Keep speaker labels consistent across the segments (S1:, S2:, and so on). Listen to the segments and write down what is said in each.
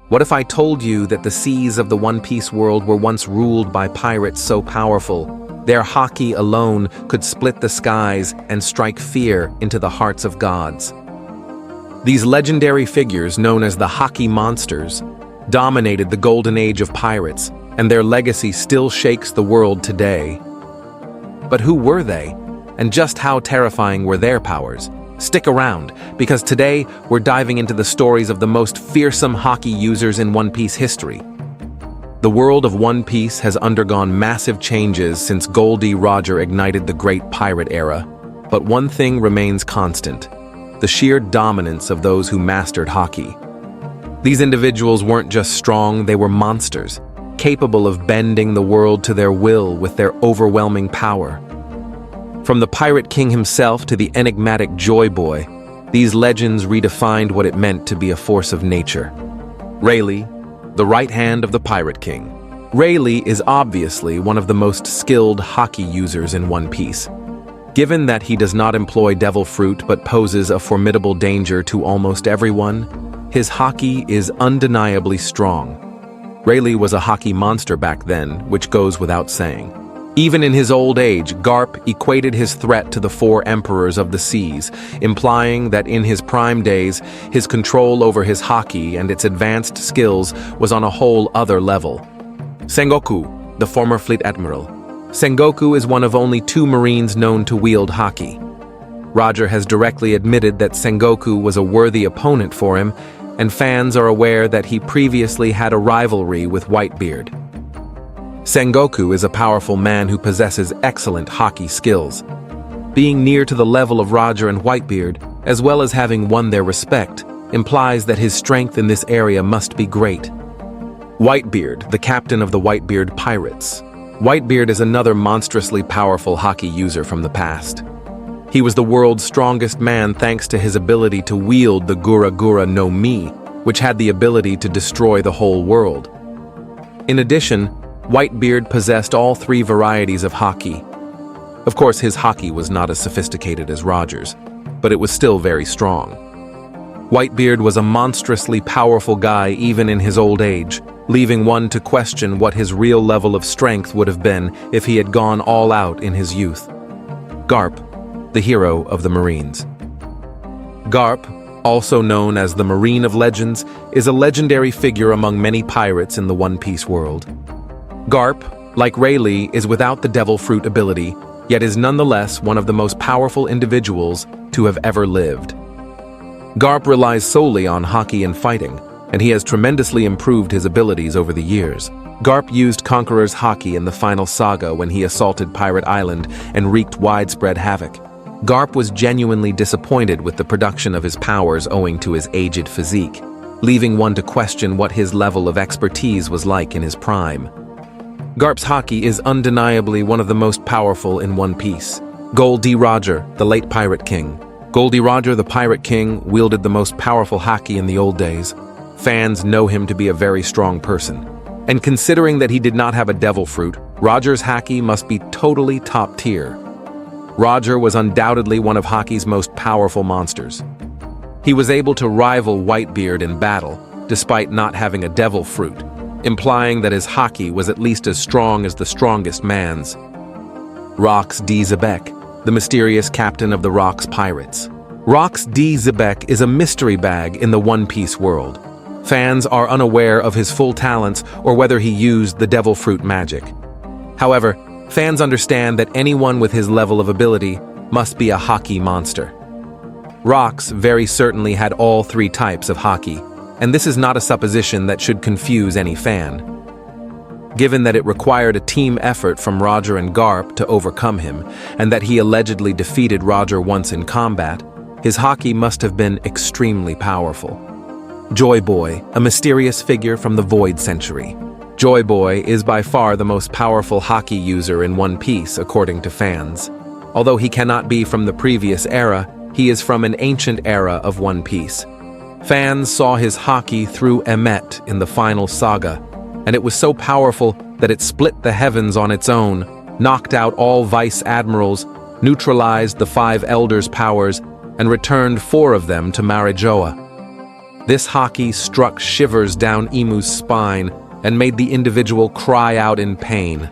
S1: What if I told you that the seas of the One Piece world were once ruled by pirates so powerful, their haki alone could split the skies and strike fear into the hearts of gods? These legendary figures, known as the Haki Monsters, dominated the golden age of pirates, and their legacy still shakes the world today. But who were they, and just how terrifying were their powers? Stick around, because today we're diving into the stories of the most fearsome haki users in One Piece history. The world of One Piece has undergone massive changes since Gol D Roger ignited the Great Pirate Era, but one thing remains constant: the sheer dominance of those who mastered haki. These individuals weren't just strong, they were monsters, capable of bending the world to their will with their overwhelming power. From the Pirate King himself to the enigmatic Joy Boy, these legends redefined what it meant to be a force of nature. Rayleigh, the right hand of the Pirate King. Rayleigh is obviously one of the most skilled haki users in One Piece. Given that he does not employ devil fruit but poses a formidable danger to almost everyone, his haki is undeniably strong. Rayleigh was a haki monster back then, which goes without saying. Even in his old age, Garp equated his threat to the four emperors of the seas, implying that in his prime days, his control over his haki and its advanced skills was on a whole other level. Sengoku, the former fleet admiral. Sengoku is one of only 2 Marines known to wield haki. Roger has directly admitted that Sengoku was a worthy opponent for him, and fans are aware that he previously had a rivalry with Whitebeard. Sengoku is a powerful man who possesses excellent haki skills. Being near to the level of Roger and Whitebeard, as well as having won their respect, implies that his strength in this area must be great. Whitebeard, the captain of the Whitebeard Pirates. Whitebeard is another monstrously powerful haki user from the past. He was the world's strongest man thanks to his ability to wield the Gura Gura no Mi, which had the ability to destroy the whole world. In addition, Whitebeard possessed all 3 varieties of haki. Of course, his haki was not as sophisticated as Roger's, but it was still very strong. Whitebeard was a monstrously powerful guy even in his old age, leaving one to question what his real level of strength would have been if he had gone all out in his youth. Garp, the hero of the Marines. Garp, also known as the Marine of Legends, is a legendary figure among many pirates in the One Piece world. Garp, like Rayleigh, is without the devil fruit ability, yet is nonetheless one of the most powerful individuals to have ever lived. Garp relies solely on haki and fighting, and he has tremendously improved his abilities over the years. Garp used Conqueror's haki in the final saga when he assaulted Pirate Island and wreaked widespread havoc. Garp was genuinely disappointed with the production of his powers owing to his aged physique, leaving one to question what his level of expertise was like in his prime. Garp's haki is undeniably one of the most powerful in One Piece. Gol D Roger, the late Pirate King. Gol D Roger, the Pirate King, wielded the most powerful haki in the old days. Fans know him to be a very strong person. And considering that he did not have a devil fruit, Roger's haki must be totally top tier. Roger was undoubtedly one of haki's most powerful monsters. He was able to rival Whitebeard in battle, despite not having a devil fruit, implying that his haki was at least as strong as the strongest man's. Rox D. Xebec, the mysterious captain of the Rox Pirates. Rox D. Xebec is a mystery bag in the One Piece world. Fans are unaware of his full talents or whether he used the devil fruit magic. However, fans understand that anyone with his level of ability must be a haki monster. Rox very certainly had all 3 types of haki, and this is not a supposition that should confuse any fan. Given that it required a team effort from Roger and Garp to overcome him, and that he allegedly defeated Roger once in combat, his haki must have been extremely powerful. Joy Boy, a mysterious figure from the Void Century. Joy Boy is by far the most powerful haki user in One Piece, according to fans. Although he cannot be from the previous era, he is from an ancient era of One Piece. Fans saw his haki through Emmet in the final saga, and it was so powerful that it split the heavens on its own, knocked out all vice admirals, neutralized the 5 elders' powers, and returned 4 of them to Marijoa. This haki struck shivers down Imu's spine and made the individual cry out in pain.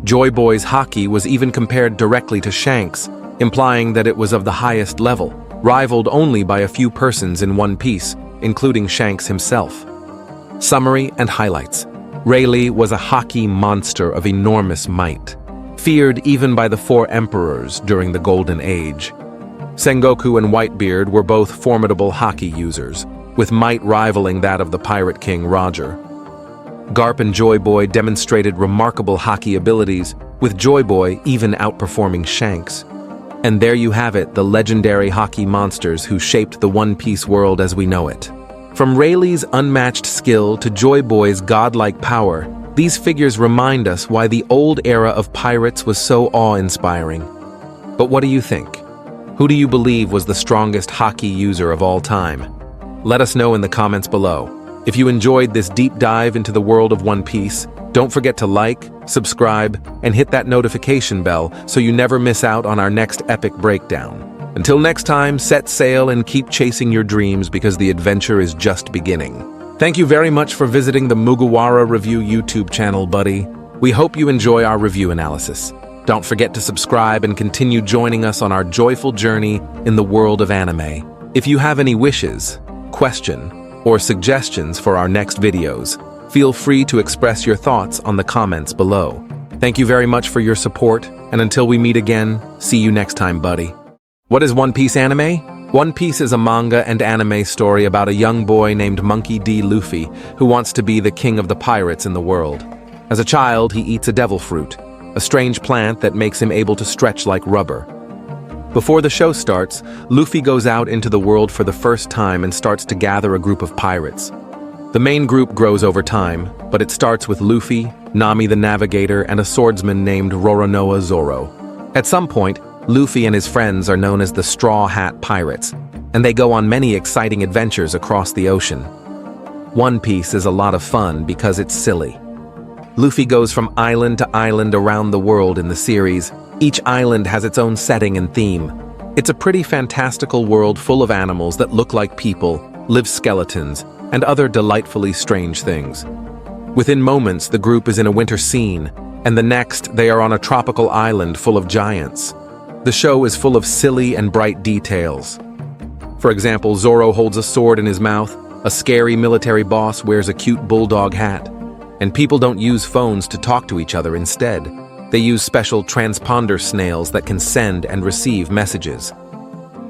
S1: Joy Boy's haki was even compared directly to Shanks, implying that it was of the highest level, rivaled only by a few persons in One Piece, including Shanks himself. Summary and highlights. Rayleigh was a haki monster of enormous might, feared even by the four emperors during the Golden Age. Sengoku and Whitebeard were both formidable haki users, with might rivaling that of the Pirate King Roger. Garp and Joy Boy demonstrated remarkable haki abilities, with Joy Boy even outperforming Shanks. And there you have it, the legendary Haki Monsters who shaped the One Piece world as we know it. From Rayleigh's unmatched skill to Joy Boy's godlike power, these figures remind us why the old era of pirates was so awe-inspiring. But what do you think? Who do you believe was the strongest haki user of all time? Let us know in the comments below. If you enjoyed this deep dive into the world of One Piece, don't forget to like, subscribe, and hit that notification bell so you never miss out on our next epic breakdown. Until next time, set sail and keep chasing your dreams because the adventure is just beginning. Thank you very much for visiting the Mugiwara Review YouTube channel, buddy. We hope you enjoy our review analysis. Don't forget to subscribe and continue joining us on our joyful journey in the world of anime. If you have any wishes, question, or suggestions for our next videos, feel free to express your thoughts on the comments below. Thank you very much for your support, and until we meet again, see you next time, buddy. What is One Piece anime? One Piece is a manga and anime story about a young boy named Monkey D. Luffy who wants to be the king of the pirates in the world. As a child, he eats a devil fruit, a strange plant that makes him able to stretch like rubber. Before the show starts, Luffy goes out into the world for the first time and starts to gather a group of pirates. The main group grows over time, but it starts with Luffy, Nami the Navigator, and a swordsman named Roronoa Zoro. At some point, Luffy and his friends are known as the Straw Hat Pirates, and they go on many exciting adventures across the ocean. One Piece is a lot of fun because it's silly. Luffy goes from island to island around the world in the series. Each island has its own setting and theme. It's a pretty fantastical world full of animals that look like people, live skeletons, and other delightfully strange things. Within moments, the group is in a winter scene, and the next, they are on a tropical island full of giants. The show is full of silly and bright details. For example, Zoro holds a sword in his mouth, a scary military boss wears a cute bulldog hat, and people don't use phones to talk to each other instead. They use special transponder snails that can send and receive messages.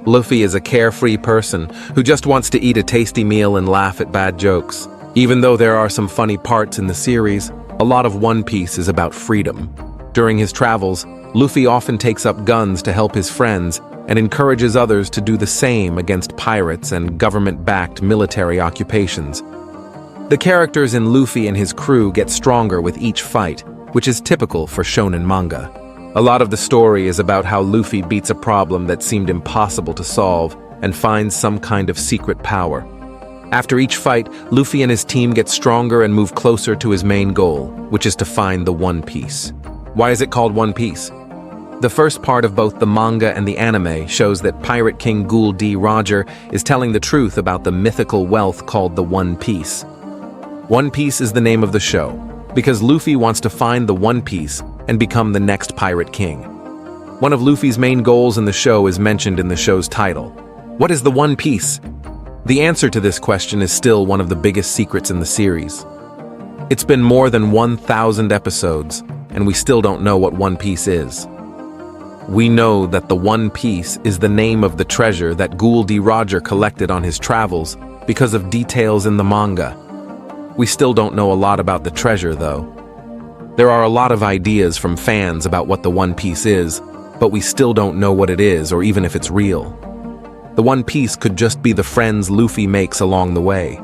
S1: Luffy is a carefree person who just wants to eat a tasty meal and laugh at bad jokes. Even though there are some funny parts in the series, a lot of One Piece is about freedom. During his travels, Luffy often takes up guns to help his friends and encourages others to do the same against pirates and government-backed military occupations. The characters in Luffy and his crew get stronger with each fight, which is typical for shonen manga. A lot of the story is about how Luffy beats a problem that seemed impossible to solve and finds some kind of secret power. After each fight, Luffy and his team get stronger and move closer to his main goal, which is to find the One Piece. Why is it called One Piece? The first part of both the manga and the anime shows that Pirate King Gol D Roger is telling the truth about the mythical wealth called the One Piece. One Piece is the name of the show, because Luffy wants to find the One Piece and become the next Pirate King. One of Luffy's main goals in the show is mentioned in the show's title. What is the One Piece? The answer to this question is still one of the biggest secrets in the series. It's been more than 1,000 episodes, and we still don't know what One Piece is. We know that the One Piece is the name of the treasure that Gol D Roger collected on his travels because of details in the manga. We still don't know a lot about the treasure, though. There are a lot of ideas from fans about what the One Piece is, but we still don't know what it is or even if it's real. The One Piece could just be the friends Luffy makes along the way.